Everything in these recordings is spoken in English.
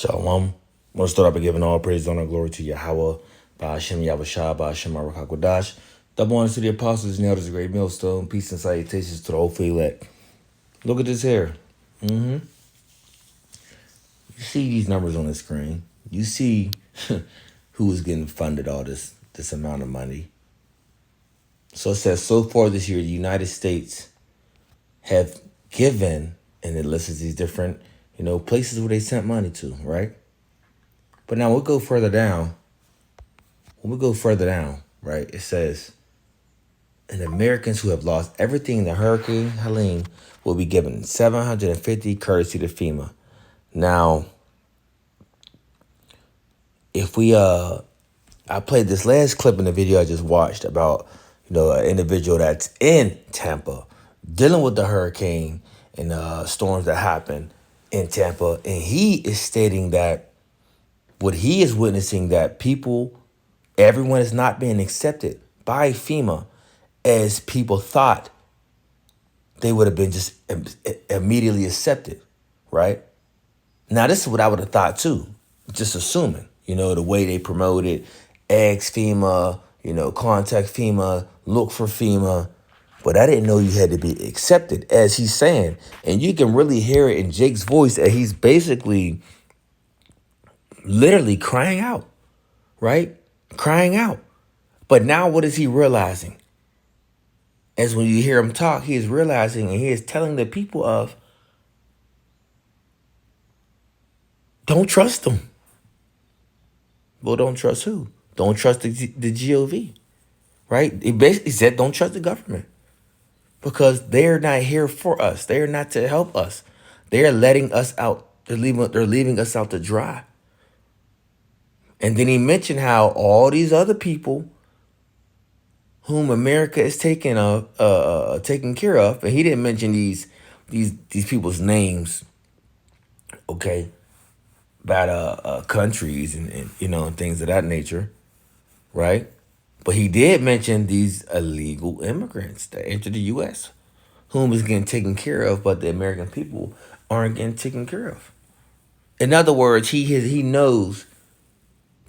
Shalom. I want to start off by giving all praise, honor, and glory to Yahweh, Ba'ashem Yahushua, Ba'ashem Arakakadash. Double honors to the apostles and elders of Great Millstone. Peace and salutations to the whole elect. Look at this here. You see these numbers on the screen. You see who is getting funded all this amount of money. So it says, so far this year, the United States have given, and it lists these different, places where they sent money to, right? But now we'll go further down. When we go further down, right, it says, and Americans who have lost everything in the Hurricane Helene will be given $750 courtesy to FEMA. Now, if we I played this last clip in the video I just watched about, an individual that's in Tampa dealing with the hurricane and storms that happen in Tampa, and he is stating that what he is witnessing, that everyone is not being accepted by FEMA as people thought they would have been just immediately accepted, right? Now, this is what I would have thought too, just assuming, the way they promote it, ask FEMA, contact FEMA, look for FEMA. But I didn't know you had to be accepted, as he's saying. And you can really hear it in Jake's voice that he's basically literally crying out, right? Crying out. But now what is he realizing? As when you hear him talk, he is realizing and he is telling the people of, don't trust them. Well, don't trust who? Don't trust the GOV, right? He basically said, don't trust the government because they're not here for us. They're not to help us. They're letting us out. They're leaving us out to dry. And then he mentioned how all these other people whom America is taking care of, and he didn't mention these people's names, okay, about countries and things of that nature, right? But he did mention these illegal immigrants that enter the U.S., whom is getting taken care of, but the American people aren't getting taken care of. In other words, he knows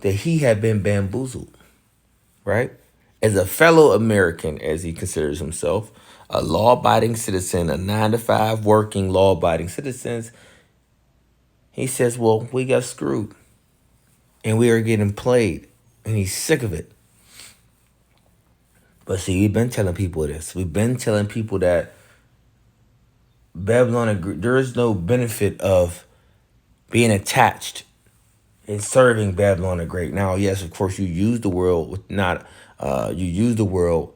that he had been bamboozled, right? As a fellow American, as he considers himself, a law-abiding citizen, a 9-to-5 working law-abiding citizen, he says, well, we got screwed and we are getting played, and he's sick of it. But see, we've been telling people this. We've been telling people that Babylon, there is no benefit of being attached and serving Babylon the Great. Now, yes, of course, you use the world you use the world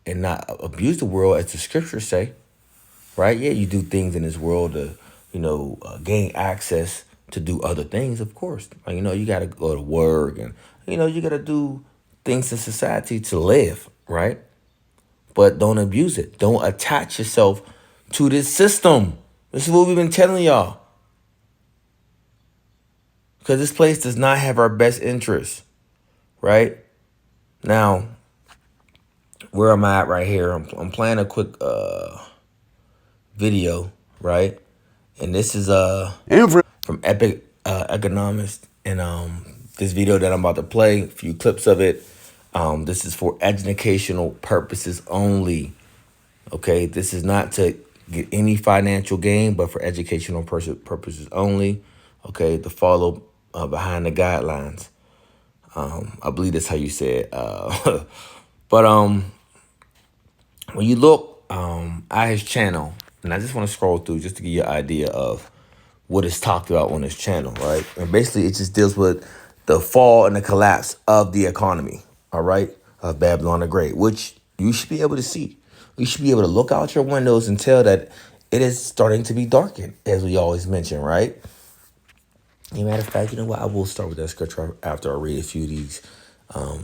and not abuse the world, as the scriptures say, right? Yeah, you do things in this world to, gain access to do other things, of course. Like, you got to go to work and, you got to do things in society to live, right? But don't abuse it. Don't attach yourself to this system. This is what we've been telling y'all. Because this place does not have our best interests, right? Now, where am I at right here? I'm playing a quick video, right? And this is from Epic Economist. And this video that I'm about to play, a few clips of it, this is for educational purposes only. Okay, this is not to get any financial gain, but for educational purposes only. Okay, to follow behind the guidelines. I believe that's how you say it. But when you look at his channel, and I just want to scroll through just to give you an idea of what is talked about on his channel, right? And basically, it just deals with the fall and the collapse of the economy, all right, of Babylon the Great, which you should be able to see. You should be able to look out your windows and tell that it is starting to be darkened, as we always mention, right? As a matter of fact, you know what? I will start with that scripture after I read a few of these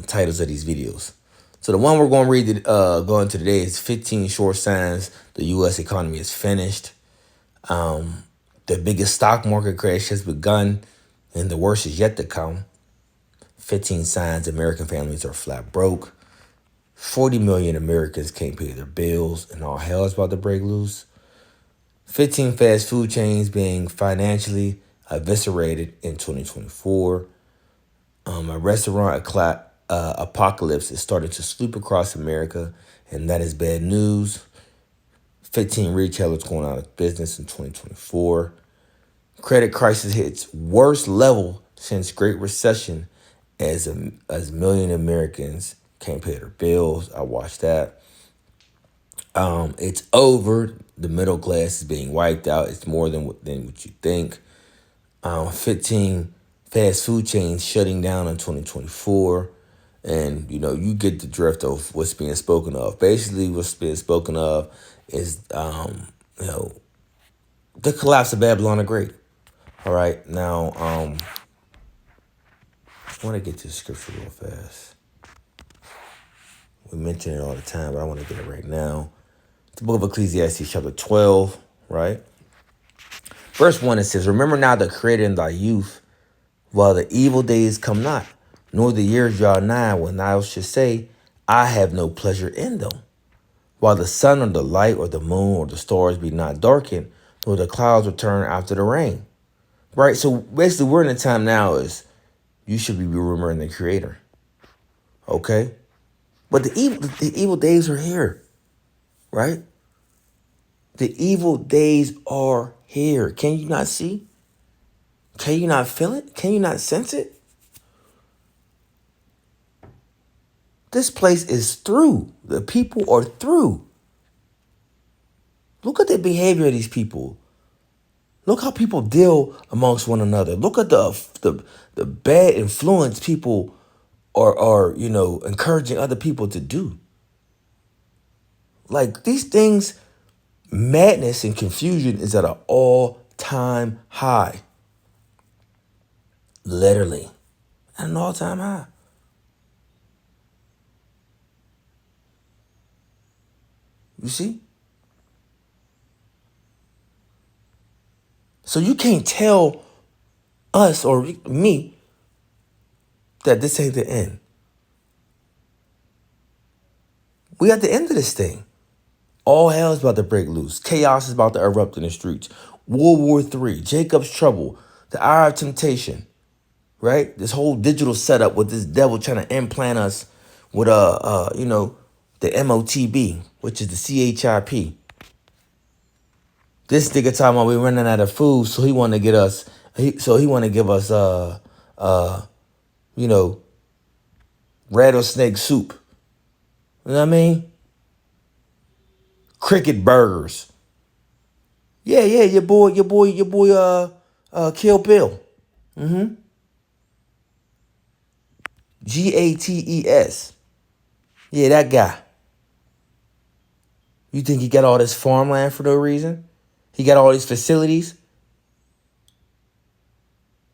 titles of these videos. So the one we're going to read, going to today is 15 Short Signs the U.S. economy is finished. The biggest stock market crash has begun, and the worst is yet to come. 15 signs American families are flat broke. 40 million Americans can't pay their bills, and all hell is about to break loose. 15 fast food chains being financially eviscerated in 2024. A restaurant apocalypse is starting to sweep across America, and that is bad news. 15 retailers going out of business in 2024. Credit crisis hits worst level since Great Recession as million Americans can't pay their bills. I watched that. It's over. The middle class is being wiped out. It's more than what you think. 15 fast food chains shutting down in 2024. And, you get the drift of what's being spoken of. Basically, what's being spoken of is, the collapse of Babylon the Great. All right. Now, I want to get to the scripture real fast. We mention it all the time, but I want to get it right now. The book of Ecclesiastes, chapter 12, right? Verse 1, it says, "Remember now the Creator in thy youth, while the evil days come not, nor the years draw nigh, when thou shouldst say, I have no pleasure in them. While the sun or the light or the moon or the stars be not darkened, nor the clouds return after the rain." Right? So basically, we're in a time now is you should be remembering the Creator. Okay? But the evil days are here. Right? The evil days are here. Can you not see? Can you not feel it? Can you not sense it? This place is through. The people are through. Look at the behavior of these people. Look how people deal amongst one another. Look at the bad influence people are encouraging other people to do. Like these things, madness and confusion is at an all-time high. Literally, at an all-time high. You see? So you can't tell us or me that this ain't the end. We at the end of this thing. All hell is about to break loose. Chaos is about to erupt in the streets. World War III, Jacob's trouble, the hour of temptation, right? This whole digital setup with this devil trying to implant us with the MOTB, which is the CHIP. This nigga talking about we're running out of food, so he want to get us. He want to give us rattlesnake soup. You know what I mean? Cricket burgers. Yeah, your boy, Kill Bill. Gates. Yeah, that guy. You think he got all this farmland for no reason? He got all these facilities?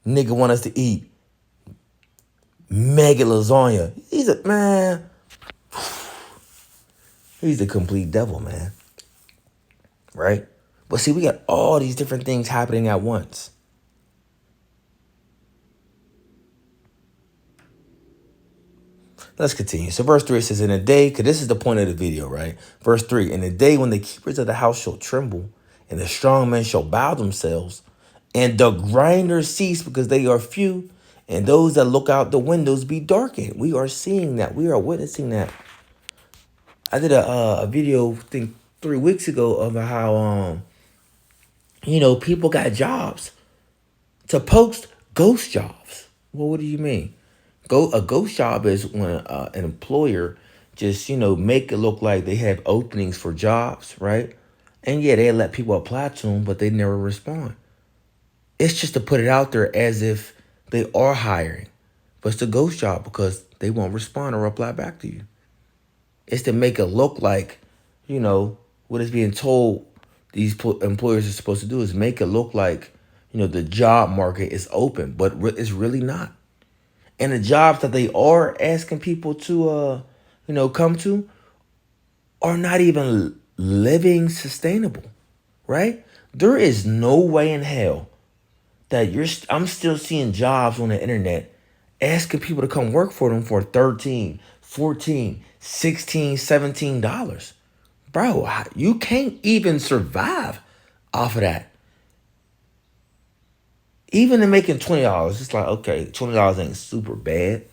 Nigga want us to eat mega lasagna. He's a complete devil, man. Right? But see, we got all these different things happening at once. Let's continue. So verse 3 says, in a day, because this is the point of the video, right? Verse 3, in a day when the keepers of the house shall tremble, and the strong men shall bow themselves, and the grinders cease because they are few, and those that look out the windows be darkened. We are seeing that. We are witnessing that. I did a video, I think 3 weeks ago, of how, people got jobs to post ghost jobs. Well, what do you mean? A ghost job is when an employer just, make it look like they have openings for jobs, right? And yeah, they let people apply to them, but they never respond. It's just to put it out there as if they are hiring. But it's a ghost job because they won't respond or reply back to you. It's to make it look like, what is being told these employers are supposed to do is make it look like, the job market is open, but it's really not. And the jobs that they are asking people to, come to are not even living sustainable, right? There is no way in hell that I'm still seeing jobs on the internet asking people to come work for them for $13, $14, $16, $17. Bro, you can't even survive off of that. Even in making $20, it's like, okay, $20 ain't super bad,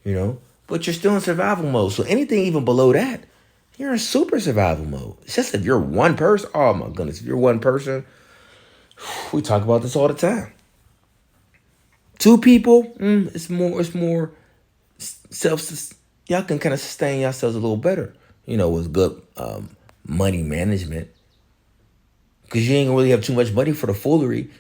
you know, but you're still in survival mode. So anything even below that, you're in super survival mode. It's just if you're one person, oh my goodness, if you're one person, we talk about this all the time. Two people, it's more self, y'all can kind of sustain yourselves a little better, you know, with good money management. Because you ain't gonna really have too much money for the foolery.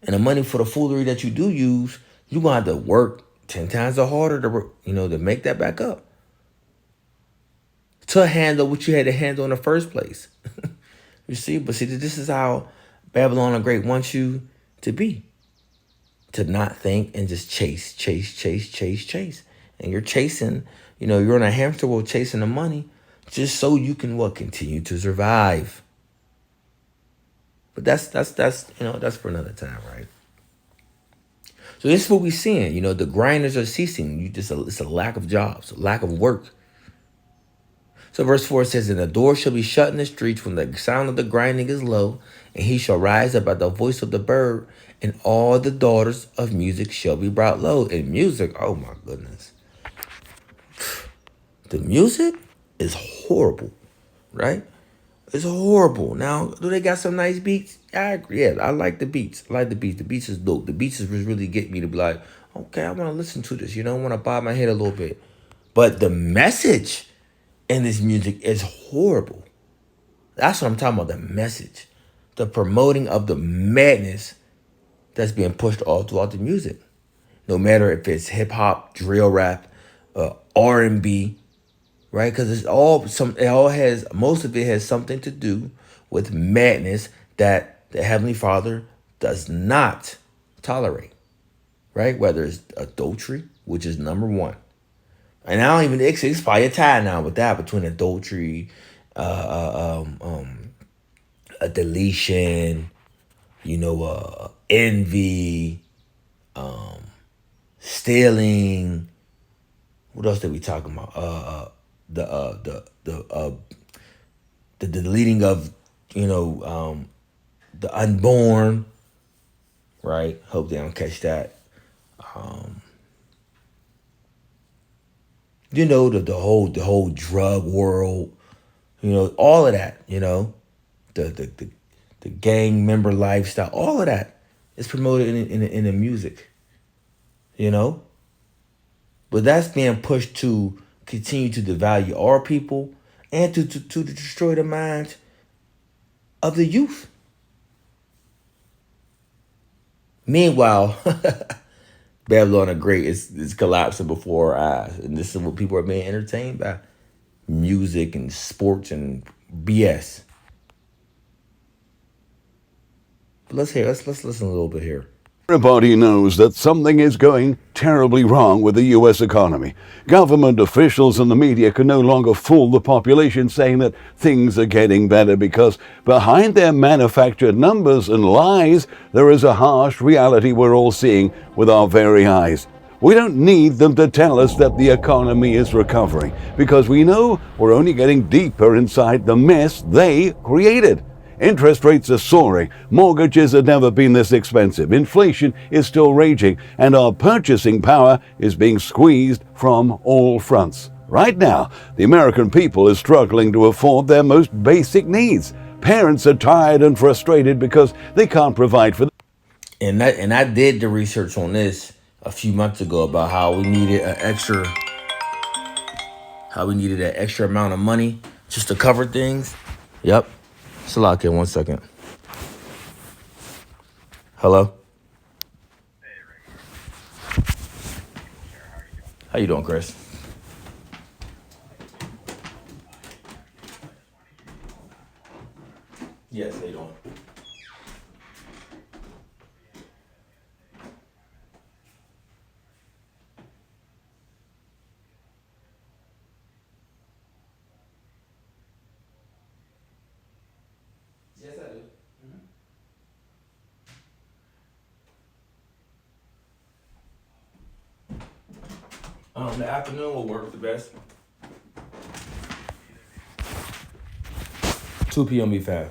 And the money for the foolery that you do use, you're gonna have to work 10 times harder to, to make that back up. To handle what you had to handle in the first place. You see, but see, this is how Babylon the Great wants you to be. To not think and just chase, chase, chase, chase, chase. And you're chasing, you're on a hamster wheel chasing the money just so you can continue to survive. But that's for another time, right? So this is what we're seeing. The grinders are ceasing. It's a lack of jobs, a lack of work. So verse 4 says, and the door shall be shut in the streets when the sound of the grinding is low, and he shall rise up at the voice of the bird, and all the daughters of music shall be brought low. And music, oh my goodness. The music is horrible, right? It's horrible. Now, do they got some nice beats? I agree. Yeah, I like the beats. I like the beats. The beats is dope. The beats is really getting me to be like, okay, I want to listen to this. I want to bob my head a little bit. But the message in this music is horrible. That's what I'm talking about, the message. The promoting of the madness that's being pushed all throughout the music. No matter if it's hip hop, drill rap, R&B, right? Because most of it has something to do with madness that the Heavenly Father does not tolerate, right? Whether it's adultery, which is number one. And I don't even, it's probably a tie now with that between adultery, a deletion, envy, stealing. What else did we talk about? The deleting of, the unborn, right? Hope they don't catch that. The whole drug world, all of that, the gang member lifestyle, all of that is promoted in the music, But that's being pushed to continue to devalue our people and to destroy the minds of the youth. Meanwhile, Babylon the Great is collapsing before our eyes. And this is what people are being entertained by. Music and sports and BS. But let's listen a little bit here. Everybody knows that something is going terribly wrong with the U.S. economy. Government officials and the media can no longer fool the population saying that things are getting better because behind their manufactured numbers and lies, there is a harsh reality we're all seeing with our very eyes. We don't need them to tell us that the economy is recovering because we know we're only getting deeper inside the mess they created. Interest rates are soaring, mortgages have never been this expensive, inflation is still raging, and our purchasing power is being squeezed from all fronts. Right now, the American people is struggling to afford their most basic needs. Parents are tired and frustrated because they can't provide for them. And I did the research on this a few months ago about how we needed an extra amount of money just to cover things. Yep. Salak, 1 second. Hello? How you doing, Chris? Yes, how you doing? Yes, I do. The afternoon will work the best. 2 p.m. be fine.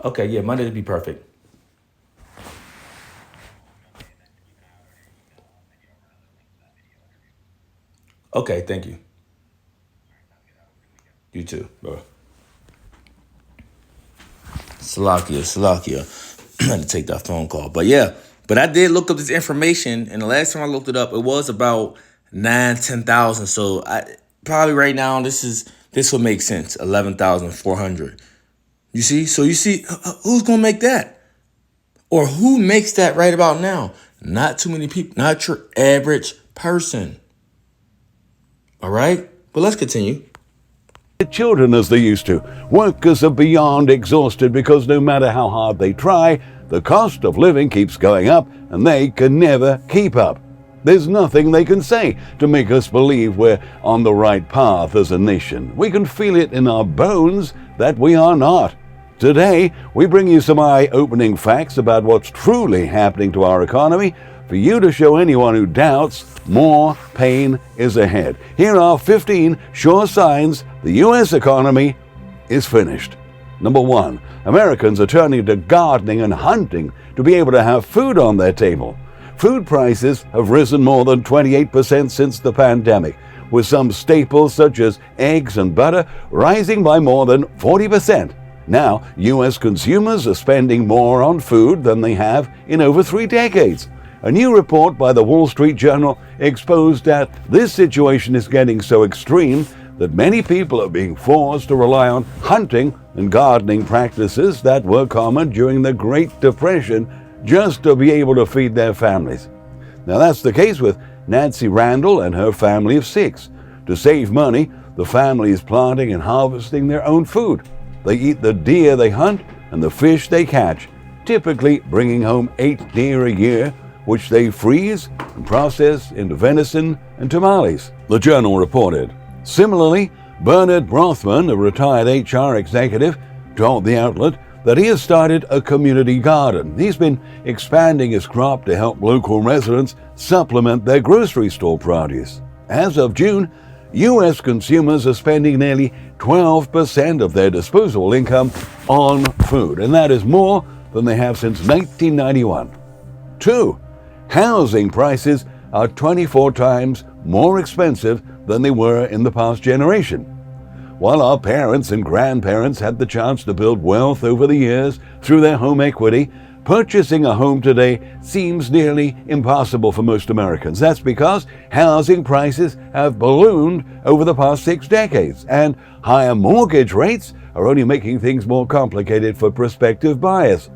Okay, yeah, Monday would be perfect. Okay, thank you. You too, bro. Salakia. I had to take that phone call. But yeah, but I did look up this information, and the last time I looked it up, it was about 10,000. So I probably right now this would make sense. 11,400. You see? So you see, who's gonna make that, or who makes that right about now? Not too many people. Not your average person. All right. But let's continue. Children as they used to. Workers are beyond exhausted because no matter how hard they try, the cost of living keeps going up and they can never keep up. There's nothing they can say to make us believe we're on the right path as a nation. We can feel it in our bones that we are not. Today, we bring you some eye-opening facts about what's truly happening to our economy for you to show anyone who doubts more pain is ahead. Here are 15 sure signs the U.S. economy is finished. Number 1, Americans are turning to gardening and hunting to be able to have food on their table. Food prices have risen more than 28% since the pandemic, with some staples such as eggs and butter rising by more than 40%. Now, U.S. consumers are spending more on food than they have in over 3 decades. A new report by the Wall Street Journal exposed that this situation is getting so extreme that many people are being forced to rely on hunting and gardening practices that were common during the Great Depression just to be able to feed their families. Now that's the case with Nancy Randall and her family of 6. To save money, the family is planting and harvesting their own food. They eat the deer they hunt and the fish they catch, typically bringing home 8 deer a year, which they freeze and process into venison and tamales, the Journal reported. Similarly, Bernard Rothman, a retired HR executive, told the outlet that he has started a community garden. He's been expanding his crop to help local residents supplement their grocery store produce. As of June, U.S. consumers are spending nearly 12% of their disposable income on food, and that is more than they have since 1991. 2. Housing prices are 24 times more expensive than they were in the past generation. While our parents and grandparents had the chance to build wealth over the years through their home equity, purchasing a home today seems nearly impossible for most Americans. That's because housing prices have ballooned over the past 6 decades, and higher mortgage rates are only making things more complicated for prospective buyers.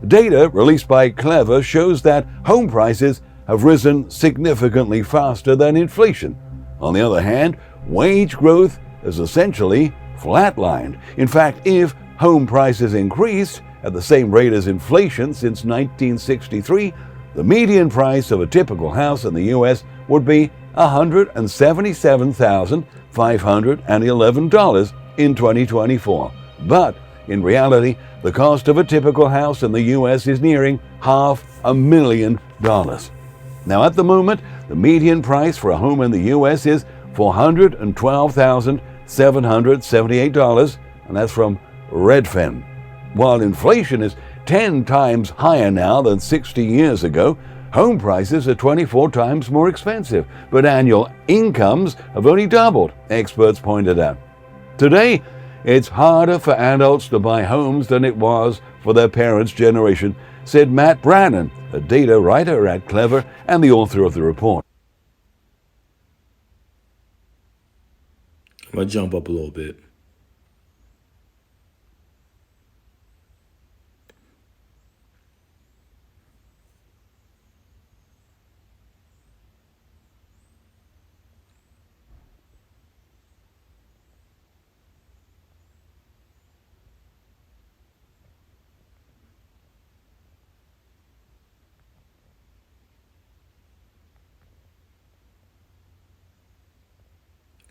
Data released by Clever shows that home prices have risen significantly faster than inflation. On the other hand, wage growth has essentially flatlined. In fact, if home prices increased at the same rate as inflation since 1963, the median price of a typical house in the U.S. would be $177,511 in 2024. But in reality, the cost of a typical house in the U.S. is nearing $500,000. Now, at the moment, the median price for a home in the U.S. is $412,778, and that's from Redfin. While inflation is 10 times higher now than 60 years ago, home prices are 24 times more expensive, but annual incomes have only doubled, experts pointed out. Today, it's harder for adults to buy homes than it was for their parents' generation, said Matt Brannon, a data writer at Clever and the author of the report. I'm gonna jump up a little bit.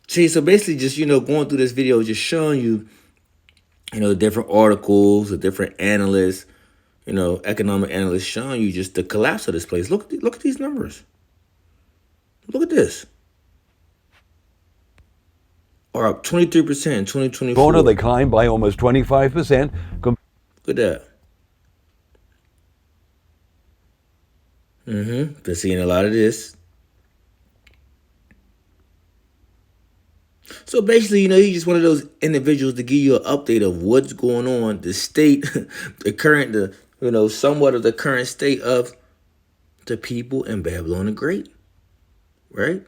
See, so basically, just going through this video, just showing you, the different articles, the different analysts, economic analysts, showing you just the collapse of this place. Look at these numbers. Look at this. Are up 23% in Quarter, they 2024. climbed by almost 25%. Look Look at that. Been seeing a lot of this. So basically, he's just one of those individuals to give you an update of what's going on, the state, the current, somewhat of the current state of the people in Babylon the Great, right?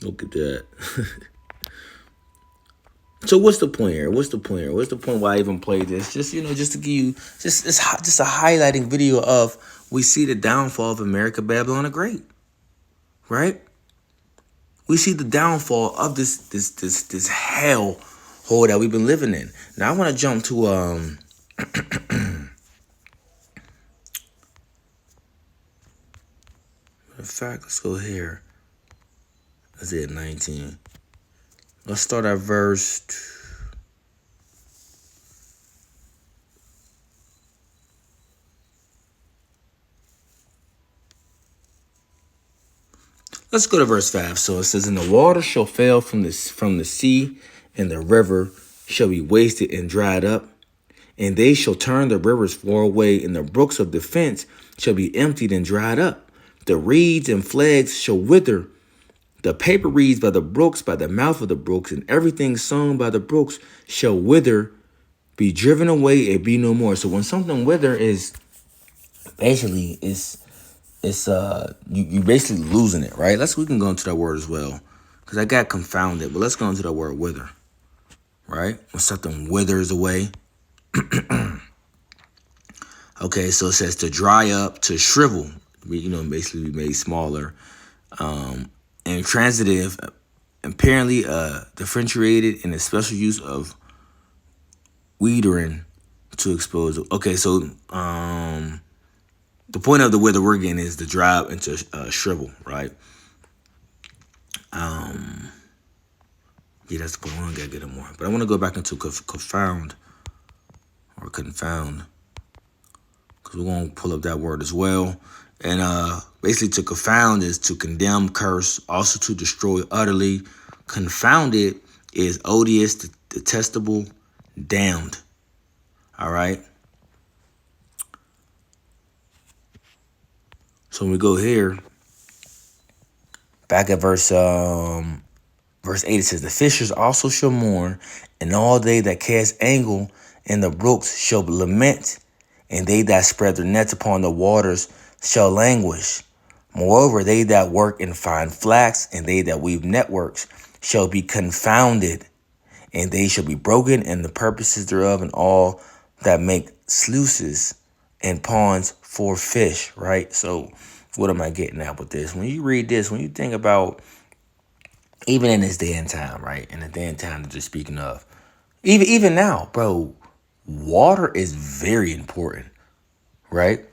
Look at that. So what's the point here? What's the point here? What's the point why I even play this? Just just to give you just a highlighting video of we see the downfall of America, Babylon the Great, right? We see the downfall of this hell hole that we've been living in. Now I want to jump to in fact, let's go here. Let's hit 19. Let's start at verse. Let's go to verse 5. So it says, "And the water shall fail from the sea, and the river shall be wasted and dried up. And they shall turn the rivers far away, and the brooks of defense shall be emptied and dried up. The reeds and flags shall wither. The paper reeds by the brooks, by the mouth of the brooks, and everything sown by the brooks shall wither, be driven away, and be no more." So when something wither is basically you basically losing it, right? We can go into that word as well, because I got confounded. But let's go into that word wither, right? When something withers away. Okay, so it says to dry up, to shrivel, basically be made smaller. And transitive, apparently differentiated in the special use of withering to expose. Okay, so the point of the wither we're getting is to dry up and to shrivel, right? Yeah, that's the point. I don't gotta get it more, but I want to go back into confound, because we're gonna pull up that word as well. And basically, to confound is to condemn, curse, also to destroy utterly. Confounded is odious, detestable, damned. All right. So when we go here, back at verse 8, it says, "The fishers also shall mourn, and all they that cast angle in the brooks shall lament, and they that spread their nets upon the waters shall languish. Moreover, they that work in fine flax, and they that weave networks shall be confounded, and they shall be broken in the purposes thereof, and all that make sluices and ponds for fish," right? So what am I getting at with this? When you read this, when you think about, even in this day and time, right? In the day and time that you're speaking of, even now, bro, water is very important, right?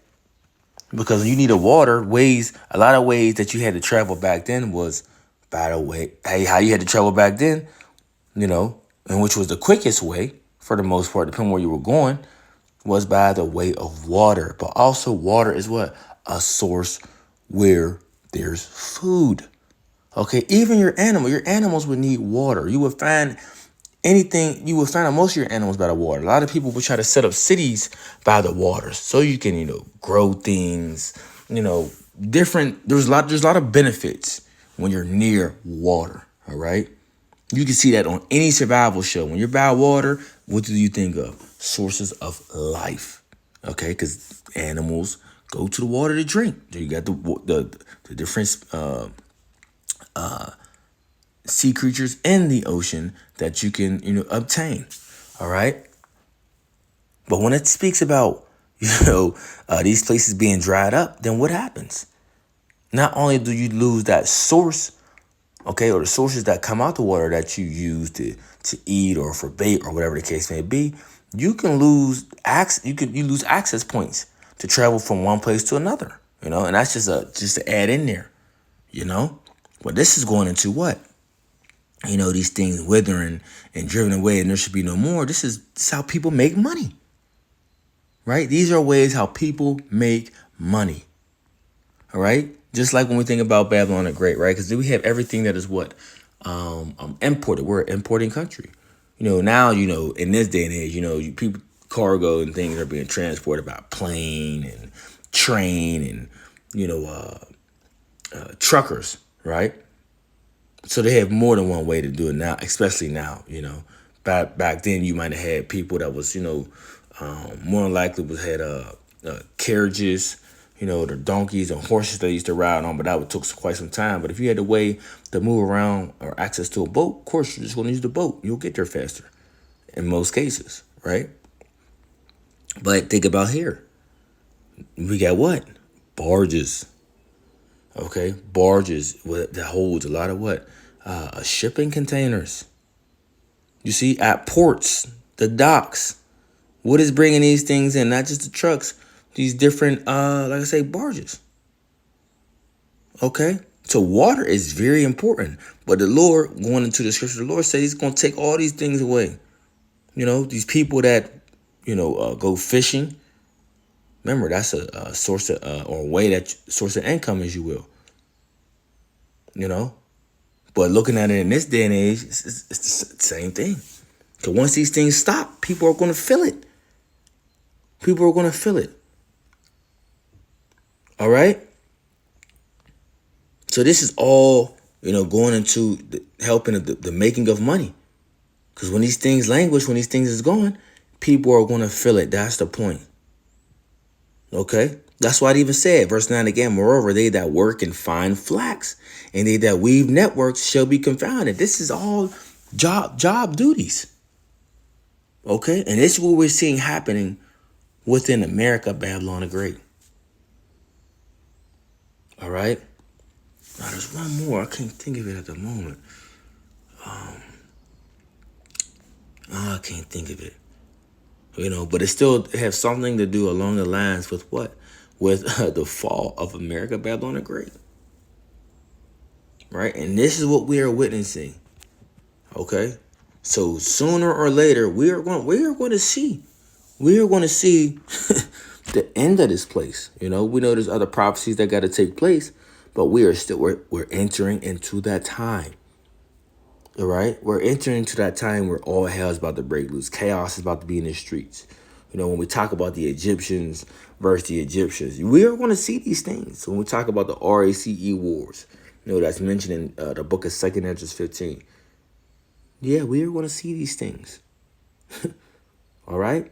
Because you need a water, a lot of ways that you had to travel back then was by the way, how you had to travel back then, and which was the quickest way for the most part, depending where you were going, was by the way of water. But also water is what? A source where there's food. Okay, even your animals would need water. You would find most of your animals by the water. A lot of people would try to set up cities by the waters so you can, grow things, there's a lot of benefits when you're near water. All right. You can see that on any survival show. When you're by water, what do you think of? Sources of life. Okay, because animals go to the water to drink. You got the different sea creatures in the ocean that you can obtain. All right. But when it speaks about these places being dried up, then what happens? Not only do you lose that source, okay, or the sources that come out the water that you use to eat or for bait or whatever the case may be, you can lose you lose access points to travel from one place to another, and that's just to add in there, But this is going into what? These things withering and driven away, and there should be no more. This is how people make money. right? These are ways how people make money. All right, just like when we think about Babylon the Great, right? Because we have everything that is what imported. We're an importing country. Now in this day and age, people cargo and things are being transported by plane and train and truckers, right? So they have more than one way to do it now, especially now. Back then you might have had people that was more than likely had carriages, the donkeys and horses they used to ride on, but that would took quite some time. But if you had a way to move around or access to a boat, of course you're just going to use the boat. You'll get there faster in most cases, right? But think about here. We got what? Barges. Okay, barges that holds a lot of what? Shipping containers. You see, at ports, the docks. What is bringing these things in? Not just the trucks, these different, like I say, barges. Okay, so water is very important. But the Lord, going into the scripture, the Lord says He's going to take all these things away. These people that, go fishing. Remember, that's a source of, or a way that source of income, as you will. But looking at it in this day and age, it's the same thing. So once these things stop, people are going to feel it. People are going to feel it. All right? So this is all, going into helping the making of money. Because when these things languish, when these things is gone, people are going to feel it. That's the point. Okay? That's why it even said, verse 9 again, moreover, they that work and find flax, and they that weave networks shall be confounded. This is all job duties. Okay? And this is what we're seeing happening within America, Babylon the Great. All right? Now, there's one more. I can't think of it at the moment. I can't think of it. But it still has something to do along the lines with what? With the fall of America, Babylon the Great. Right? And this is what we are witnessing. Okay? So sooner or later, we are going to see the end of this place. We know there's other prophecies that got to take place, but we're entering into that time. All right, we're entering into that time where all hell is about to break loose. Chaos is about to be in the streets. When we talk about the Egyptians versus the Egyptians, we are going to see these things. When we talk about the RACE wars, that's mentioned in the book of 2nd Ezra 15. Yeah, we are going to see these things. All right.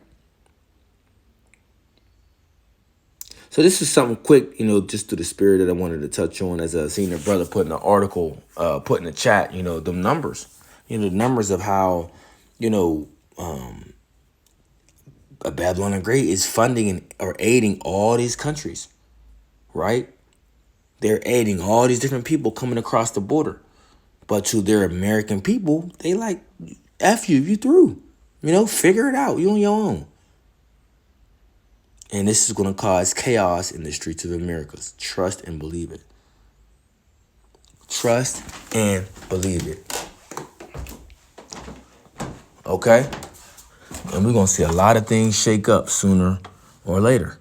So this is something quick, just to the spirit that I wanted to touch on, as a senior brother put in the article, put in the chat, the numbers, the numbers of how, a Babylon the Great is funding or aiding all these countries, right? They're aiding all these different people coming across the border. But to their American people, they like, F you through. Figure it out. You on your own. And this is going to cause chaos in the streets of America. Trust and believe it. Trust and believe it. Okay? And we're going to see a lot of things shake up sooner or later.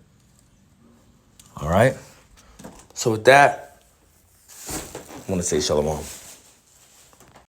All right? So with that, I want to say shalom.